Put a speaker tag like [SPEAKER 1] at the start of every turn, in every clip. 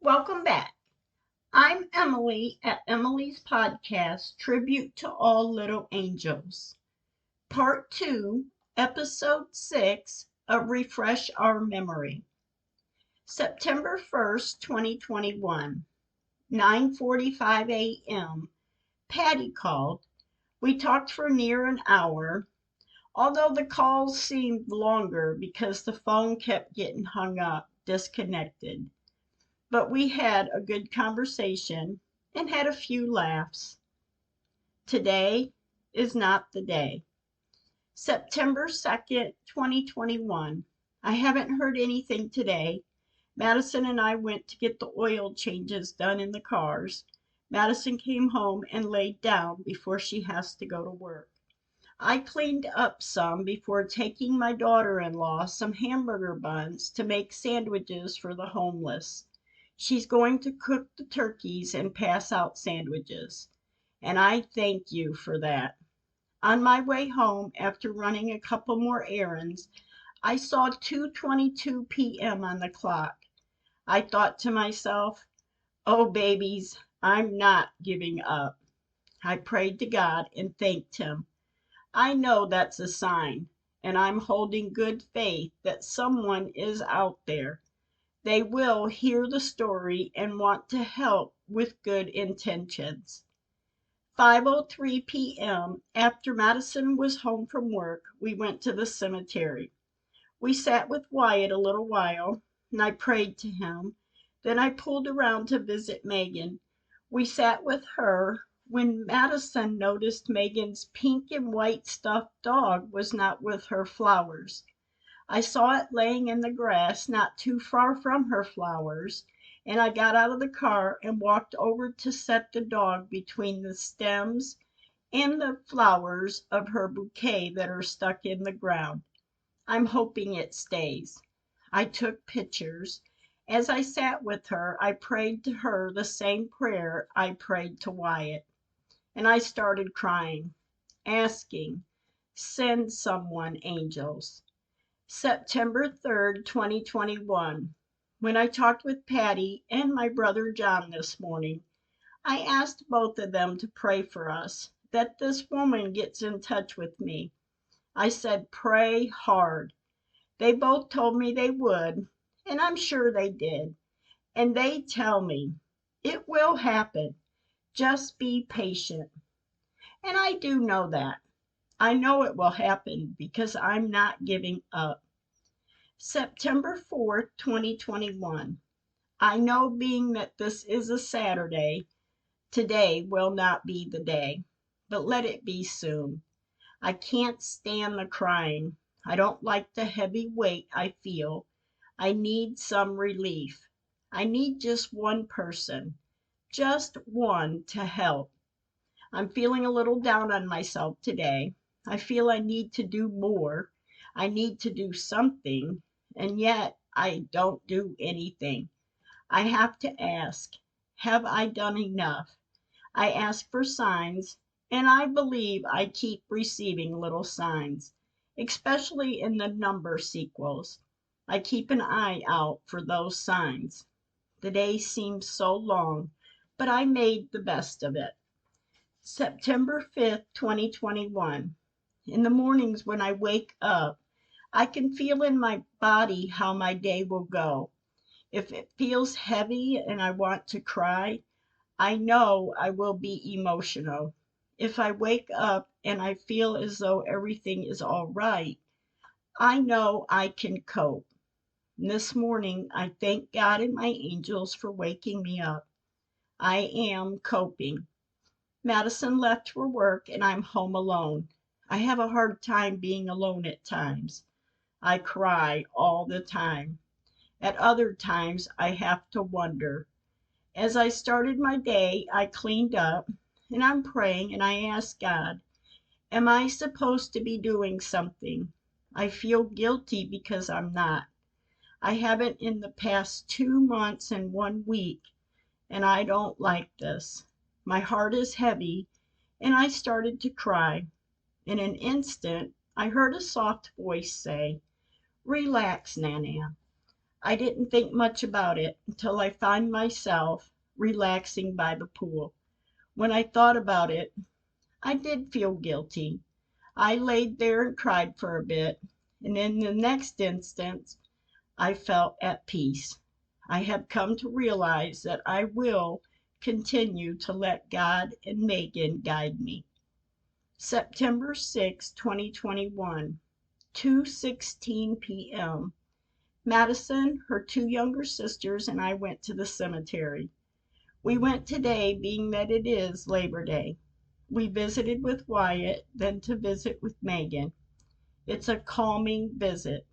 [SPEAKER 1] Welcome back. I'm Emily at Emily's podcast, Tribute to All Little Angels, Part 2, Episode 6 of Refresh Our Memory. September 1st, 2021, 9:45 a.m. Patty called. We talked for near an hour, although the calls seemed longer because the phone kept getting hung up, disconnected. But we had a good conversation and had a few laughs. Today is not the day. September 2nd, 2021. I haven't heard anything today. Madison and I went to get the oil changes done in the cars. Madison came home and laid down before she has to go to work. I cleaned up some before taking my daughter-in-law some hamburger buns to make sandwiches for the homeless. She's going to cook the turkeys and pass out sandwiches, and I thank you for that. On my way home, after running a couple more errands, I saw 2:22 p.m. on the clock. I thought to myself, oh, babies, I'm not giving up. I prayed to God and thanked Him. I know that's a sign, and I'm holding good faith that someone is out there. They will hear the story and want to help with good intentions. 5:03 p.m. After Madison was home from work, we went to the cemetery. We sat with Wyatt a little while, and I prayed to him. Then I pulled around to visit Megan. We sat with her when Madison noticed Megan's pink and white stuffed dog was not with her flowers. I saw it laying in the grass not too far from her flowers, and I got out of the car and walked over to set the dog between the stems and the flowers of her bouquet that are stuck in the ground. I'm hoping it stays. I took pictures. As I sat with her, I prayed to her the same prayer I prayed to Wyatt, and I started crying, asking, send someone, angels. September 3rd, 2021. When I talked with Patty and my brother John this morning, I asked both of them to pray for us, that this woman gets in touch with me. I said, pray hard. They both told me they would, and I'm sure they did. And they tell me, it will happen. Just be patient. And I do know that. I know it will happen because I'm not giving up. September 4th, 2021. I know being that this is a Saturday, today will not be the day, but let it be soon. I can't stand the crying. I don't like the heavy weight I feel. I need some relief. I need just one person, just one to help. I'm feeling a little down on myself today. I feel I need to do more. I need to do something, and yet I don't do anything. I have to ask, have I done enough? I ask for signs, and I believe I keep receiving little signs, especially in the number sequels. I keep an eye out for those signs. The day seems so long, but I made the best of it. September 5th, 2021. In the mornings when I wake up, I can feel in my body how my day will go. If it feels heavy and I want to cry, I know I will be emotional. If I wake up and I feel as though everything is all right, I know I can cope. This morning, I thank God and my angels for waking me up. I am coping. Madison left for work and I'm home alone. I have a hard time being alone at times. I cry all the time. At other times, I have to wonder. As I started my day, I cleaned up and I'm praying and I ask God, am I supposed to be doing something? I feel guilty because I'm not. I haven't in the past 2 months and 1 week, and I don't like this. My heart is heavy, and I started to cry. In an instant, I heard a soft voice say, relax, Nana. I didn't think much about it until I found myself relaxing by the pool. When I thought about it, I did feel guilty. I laid there and cried for a bit, and in the next instant I felt at peace. I have come to realize that I will continue to let God and Megan guide me. September 6, 2021, 2:16 p.m. Madison, her two younger sisters, and I went to the cemetery. We went today, being that it is Labor Day. We visited with Wyatt, then to visit with Megan. It's a calming visit.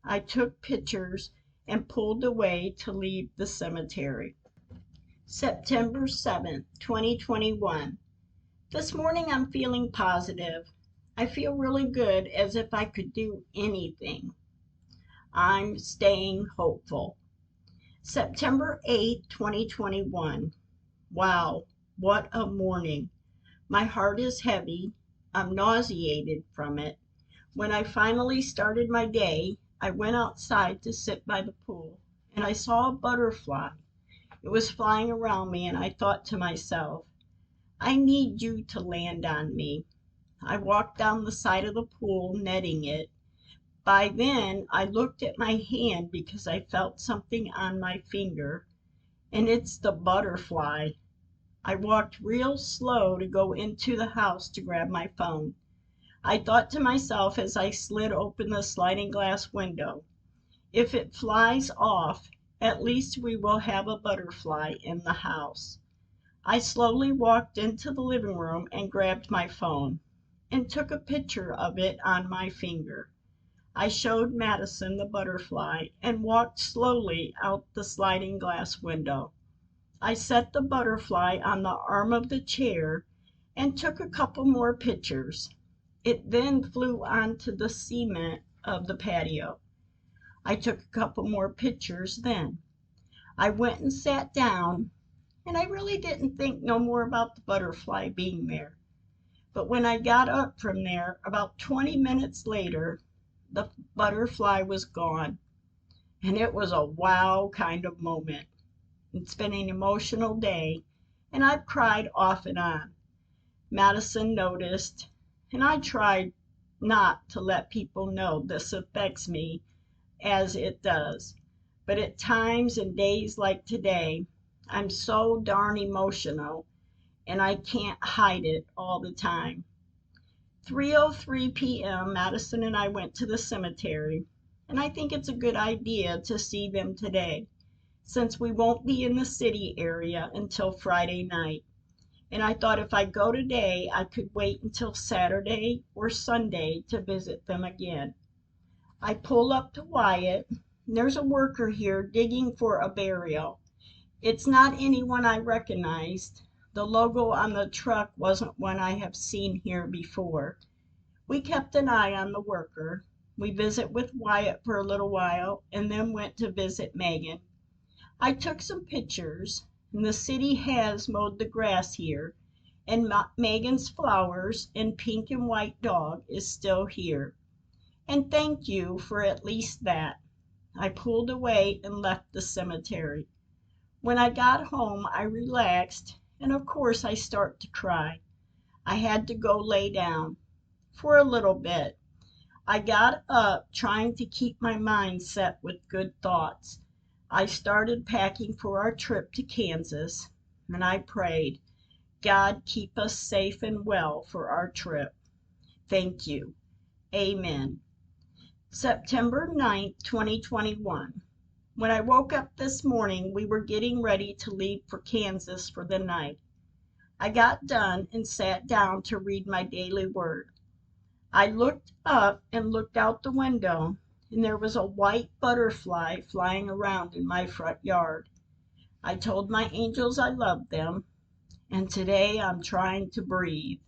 [SPEAKER 1] I took pictures and pulled away to leave the cemetery. September 7th, 2021. This morning I'm feeling positive. I feel really good, as if I could do anything. I'm staying hopeful. September 8th, 2021. Wow, what a morning. My heart is heavy. I'm nauseated from it. When I finally started my day, I went outside to sit by the pool, and I saw a butterfly. It was flying around me, and I thought to myself, I need you to land on me. I walked down the side of the pool, netting it. By then, I looked at my hand because I felt something on my finger, and it's the butterfly. I walked real slow to go into the house to grab my phone. I thought to myself as I slid open the sliding glass window, if it flies off, at least we will have a butterfly in the house. I slowly walked into the living room and grabbed my phone and took a picture of it on my finger. I showed Madison the butterfly and walked slowly out the sliding glass window. I set the butterfly on the arm of the chair and took a couple more pictures. It then flew onto the cement of the patio. I took a couple more pictures then. I went and sat down, and I really didn't think no more about the butterfly being there. But when I got up from there, about 20 minutes later, the butterfly was gone. And it was a wow kind of moment. It's been an emotional day, and I've cried off and on. Madison noticed, and I tried not to let people know this affects me as it does. But at times and days like today, I'm so darn emotional, and I can't hide it all the time. 3:03 p.m., Madison and I went to the cemetery, and I think it's a good idea to see them today, since we won't be in the city area until Friday night. And I thought if I go today, I could wait until Saturday or Sunday to visit them again. I pull up to Wyatt, and there's a worker here digging for a burial. It's not anyone I recognized. The logo on the truck wasn't one I have seen here before. We kept an eye on the worker. We visit with Wyatt for a little while and then went to visit Megan. I took some pictures, and the city has mowed the grass here, and Megan's flowers and pink and white dog is still here. And thank you for at least that. I pulled away and left the cemetery. When I got home, I relaxed, and of course I start to cry. I had to go lay down for a little bit. I got up trying to keep my mind set with good thoughts. I started packing for our trip to Kansas, and I prayed, God keep us safe and well for our trip. Thank you. Amen. September 9th, 2021. When I woke up this morning, we were getting ready to leave for Kansas for the night. I got done and sat down to read my daily word. I looked up and looked out the window, and there was a white butterfly flying around in my front yard. I told my angels I loved them, and today I'm trying to breathe.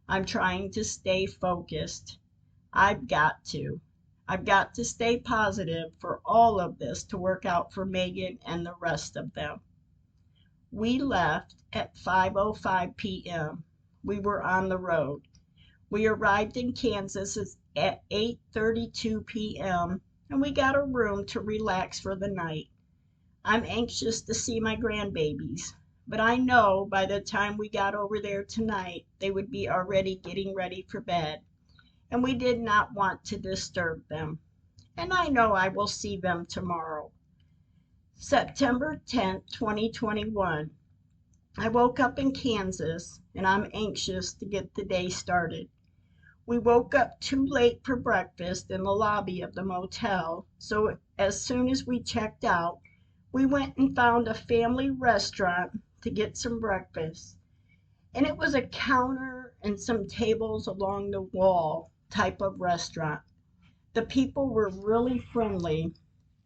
[SPEAKER 1] I'm trying to stay focused. I've got to. I've got to stay positive for all of this to work out for Megan and the rest of them. We left at 5:05 p.m. We were on the road. We arrived in Kansas at 8:32 p.m. and we got a room to relax for the night. I'm anxious to see my grandbabies, but I know by the time we got over there tonight, they would be already getting ready for bed, and we did not want to disturb them. And I know I will see them tomorrow. September 10th, 2021. I woke up in Kansas, and I'm anxious to get the day started. We woke up too late for breakfast in the lobby of the motel, so as soon as we checked out, we went and found a family restaurant to get some breakfast. And it was a counter and some tables along the wall type of restaurant. The people were really friendly,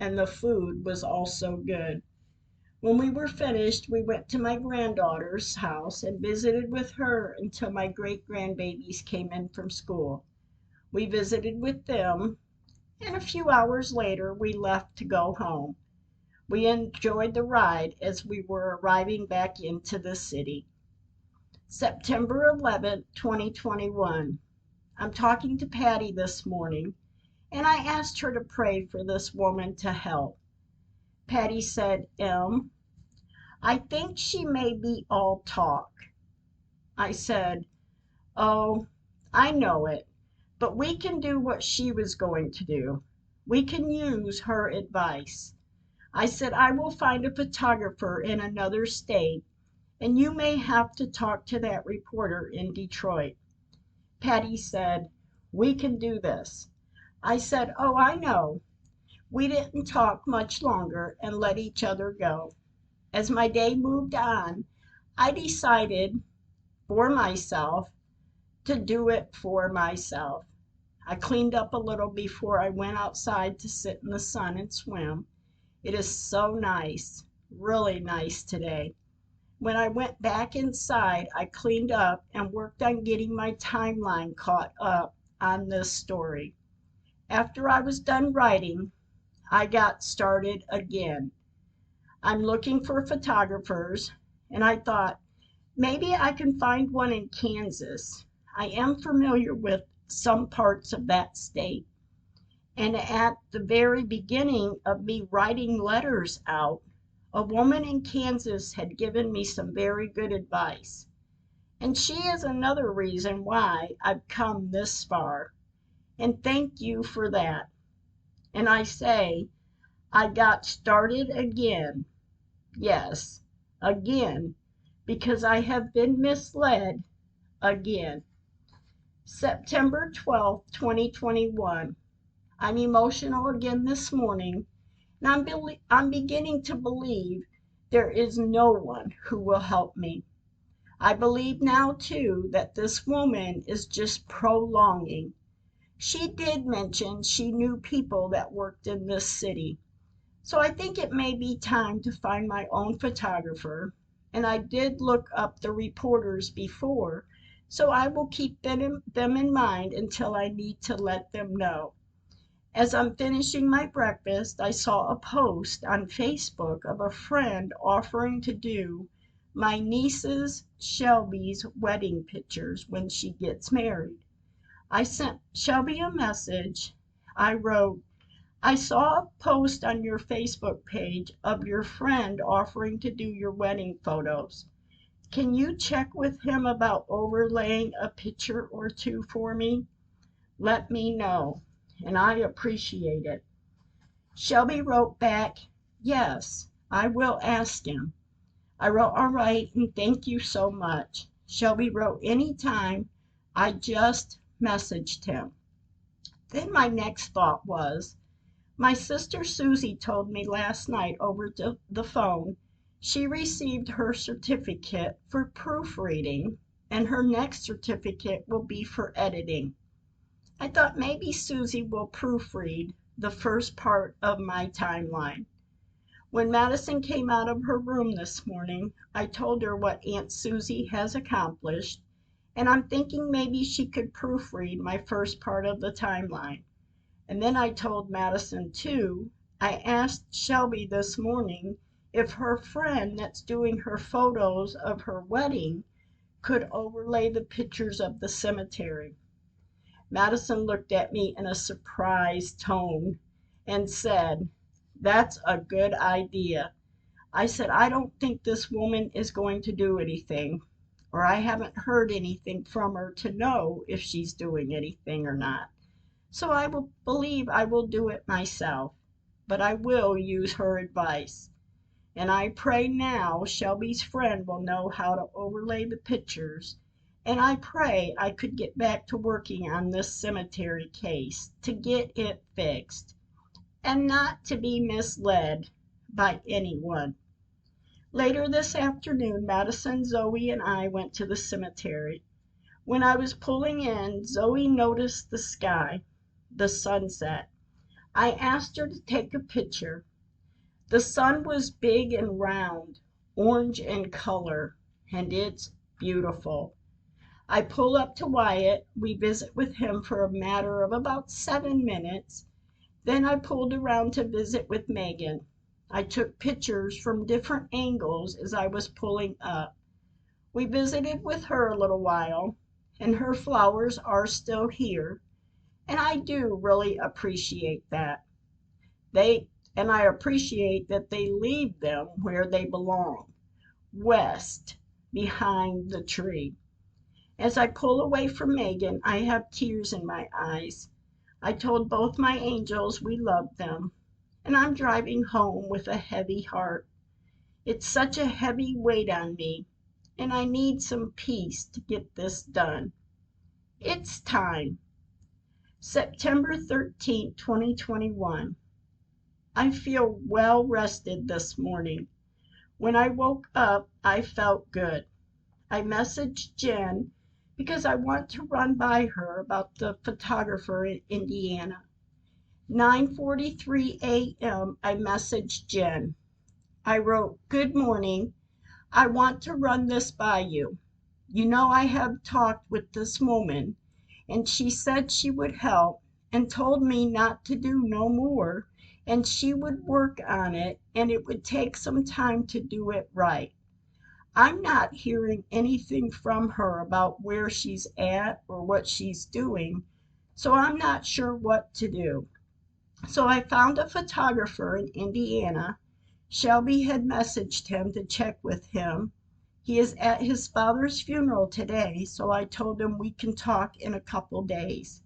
[SPEAKER 1] and the food was also good. When we were finished, we went to my granddaughter's house and visited with her until my great grandbabies came in from school. We visited with them, and a few hours later we left to go home. We enjoyed the ride as we were arriving back into the city. September 11th, 2021. I'm talking to Patty this morning, and I asked her to pray for this woman to help. Patty said, I think she may be all talk. I said, oh, I know it, but we can do what she was going to do. We can use her advice. I said, I will find a photographer in another state, and you may have to talk to that reporter in Detroit. Patty said, we can do this. I said, oh, I know. We didn't talk much longer and let each other go. As my day moved on, I decided for myself to do it for myself. I cleaned up a little before I went outside to sit in the sun and swim. It is so nice, really nice today. When I went back inside, I cleaned up and worked on getting my timeline caught up on this story. After I was done writing, I got started again. I'm looking for photographers, and I thought maybe I can find one in Kansas. I am familiar with some parts of that state. And at the very beginning of me writing letters out, a woman in Kansas had given me some very good advice. And she is another reason why I've come this far. And thank you for that. And I say, I got started again. Yes, again, because I have been misled again. September 12th, 2021. I'm emotional again this morning, and I'm beginning to believe there is no one who will help me. I believe now, too, that this woman is just prolonging. She did mention she knew people that worked in this city. So I think it may be time to find my own photographer, and I did look up the reporters before, so I will keep them in mind until I need to let them know. As I'm finishing my breakfast, I saw a post on Facebook of a friend offering to do my niece's Shelby's wedding pictures when she gets married. I sent Shelby a message. I wrote, I saw a post on your Facebook page of your friend offering to do your wedding photos. Can you check with him about overlaying a picture or two for me? Let me know, and I appreciate it. Shelby wrote back, yes, I will ask him. I wrote, all right, and thank you so much. Shelby wrote, anytime. I just messaged him. Then my next thought was, my sister Susie told me last night over the phone she received her certificate for proofreading, and her next certificate will be for editing. I thought maybe Susie will proofread the first part of my timeline. When Madison came out of her room this morning, I told her what Aunt Susie has accomplished, and I'm thinking maybe she could proofread my first part of the timeline. And then I told Madison, too, I asked Shelby this morning if her friend that's doing her photos of her wedding could overlay the pictures of the cemetery. Madison looked at me in a surprised tone, and said, "That's a good idea." I said, "I don't think this woman is going to do anything, or I haven't heard anything from her to know if she's doing anything or not. So I will believe I will do it myself, but I will use her advice. And I pray now Shelby's friend will know how to overlay the pictures. And I pray I could get back to working on this cemetery case to get it fixed and not to be misled by anyone." Later this afternoon, Madison, Zoe, and I went to the cemetery. When I was pulling in, Zoe noticed the sky, the sunset. I asked her to take a picture. The sun was big and round, orange in color, and it's beautiful. I pull up to Wyatt. We visit with him for a matter of about 7 minutes. Then I pulled around to visit with Megan. I took pictures from different angles as I was pulling up. We visited with her a little while, and her flowers are still here, and I do really appreciate that. They and I appreciate that they leave them where they belong, west, behind the tree. As I pull away from Megan, I have tears in my eyes. I told both my angels we loved them, and I'm driving home with a heavy heart. It's such a heavy weight on me, and I need some peace to get this done. It's time. September 13th, 2021. I feel well rested this morning. When I woke up, I felt good. I messaged Jen because I want to run by her about the photographer in Indiana. 9:43 a.m. I messaged Jen. I wrote, "Good morning. I want to run this by you. You know I have talked with this woman, and she said she would help and told me not to do no more, and she would work on it, and it would take some time to do it right. I'm not hearing anything from her about where she's at or what she's doing, so I'm not sure what to do. So I found a photographer in Indiana. Shelby had messaged him to check with him. He is at his father's funeral today, so I told him we can talk in a couple days.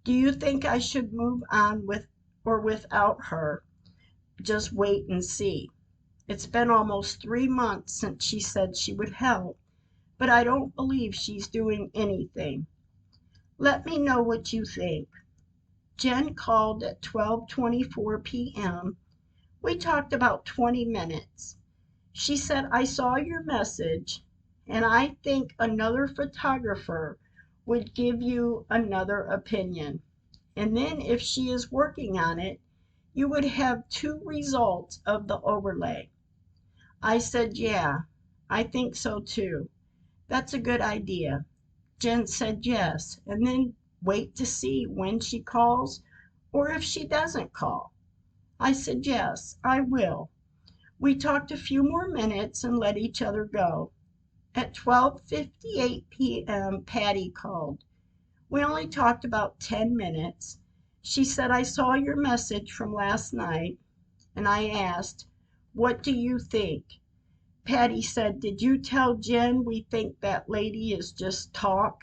[SPEAKER 1] Do you think I should move on with or without her? Just wait and see. It's been almost 3 months since she said she would help, but I don't believe she's doing anything. Let me know what you think." Jen called at 12:24 p.m. We talked about 20 minutes. She said, "I saw your message, and I think another photographer would give you another opinion. And then if she is working on it, you would have two results of the overlay." I said, "Yeah, I think so too. That's a good idea." Jen said yes, and then wait to see when she calls or if she doesn't call. I said, "Yes, I will." We talked a few more minutes and let each other go. At 12:58 p.m., Patty called. We only talked about 10 minutes. She said, "I saw your message from last night," and I asked, "What do you think?" Patty said, "Did you tell Jen we think that lady is just talk,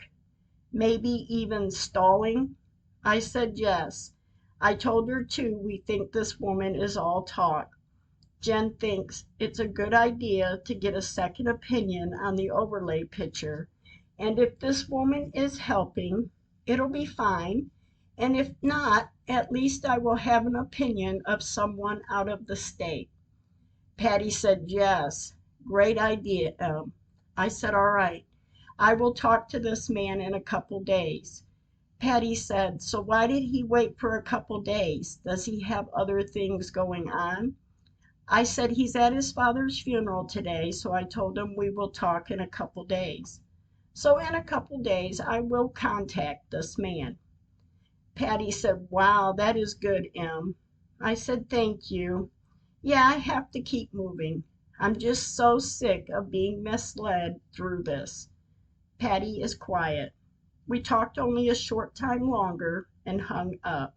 [SPEAKER 1] maybe even stalling?" I said, "Yes. I told her too we think this woman is all talk. Jen thinks it's a good idea to get a second opinion on the overlay picture, and if this woman is helping, it'll be fine, and if not, at least I will have an opinion of someone out of the state." Patty said, "Yes, great idea, Em." I said, "All right, I will talk to this man in a couple days." Patty said, "So why did he wait for a couple days? Does he have other things going on?" I said, "He's at his father's funeral today, so I told him we will talk in a couple days. So in a couple days I will contact this man." Patty said, "Wow, that is good, Em." I said, "Thank you. Yeah, I have to keep moving. I'm just so sick of being misled through this." Patty is quiet. We talked only a short time longer and hung up.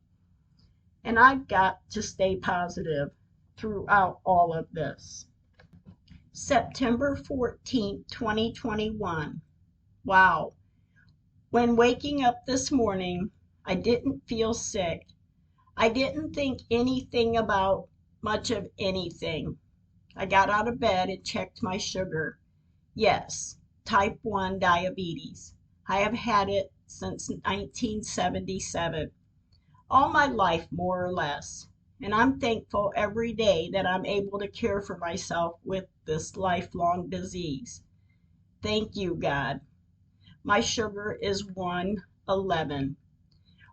[SPEAKER 1] and I've got to stay positive throughout all of this. September 14th, 2021. Wow. When waking up this morning, I didn't feel sick. I didn't think anything about much of anything. I got out of bed and checked my sugar. Yes, type 1 diabetes. I have had it since 1977, all my life more or less. And I'm thankful every day that I'm able to care for myself with this lifelong disease. Thank you, God. My sugar is 111.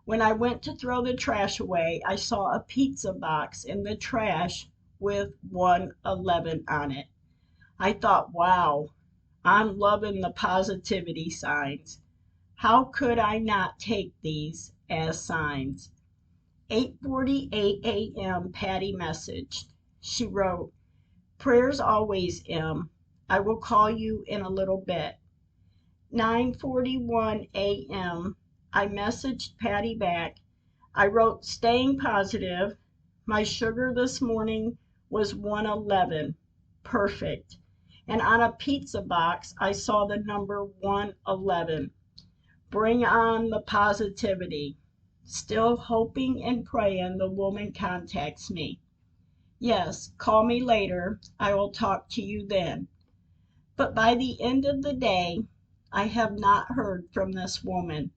[SPEAKER 1] When I went to throw the trash away, I saw a pizza box in the trash with 111 on it. I thought, wow, I'm loving the positivity signs. How could I not take these as signs? 8:48 a.m. Patty messaged. She wrote, "Prayers always, M. I will call you in a little bit." 9:41 a.m. I messaged Patty back. I wrote, "Staying positive. My sugar this morning was 111. Perfect." And on a pizza box, I saw the number 111. Bring on the positivity. Still hoping and praying the woman contacts me. Yes, call me later. I will talk to you then. But by the end of the day, I have not heard from this woman.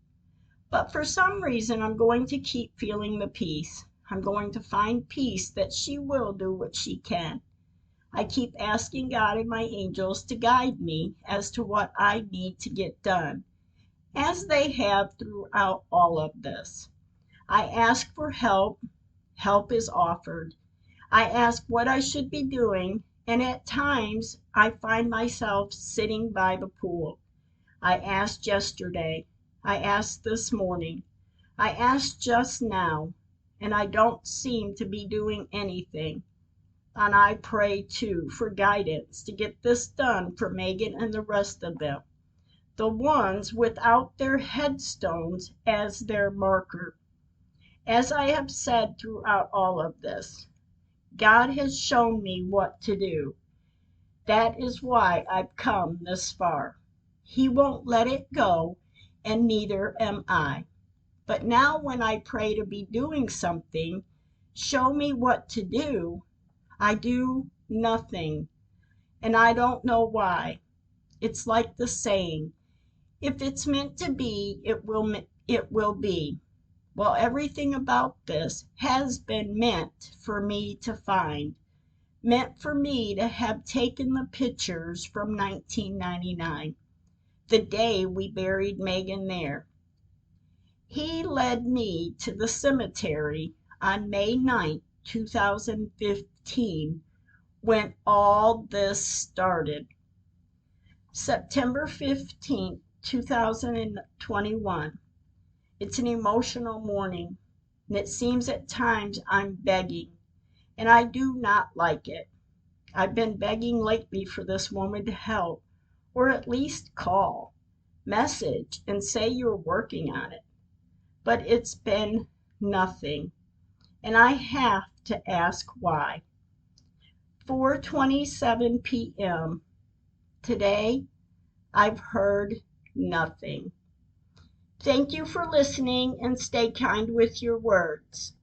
[SPEAKER 1] But for some reason, I'm going to keep feeling the peace. I'm going to find peace that she will do what she can. I keep asking God and my angels to guide me as to what I need to get done, as they have throughout all of this. I ask for help. Help is offered. I ask what I should be doing, and at times I find myself sitting by the pool. I asked yesterday. I asked this morning. I asked just now, and I don't seem to be doing anything. And I pray too for guidance to get this done for Megan and the rest of them, the ones without their headstones as their marker. As I have said throughout all of this, God has shown me what to do. That is why I've come this far. He won't let it go, and neither am I. But now when I pray to be doing something, show me what to do, I do nothing, and I don't know why. It's like the saying, if it's meant to be, it will be. Well, everything about this has been meant for me to find, meant for me to have taken the pictures from 1999, the day we buried Megan there. He led me to the cemetery on May 9th, 2015, when all this started. September 15th, 2021. It's an emotional morning, and it seems at times I'm begging, and I do not like it. I've been begging lately for this woman to help, or at least call, message, and say you're working on it. But it's been nothing, and I have to ask why. 4:27 p.m. Today, I've heard nothing. Thank you for listening, and stay kind with your words.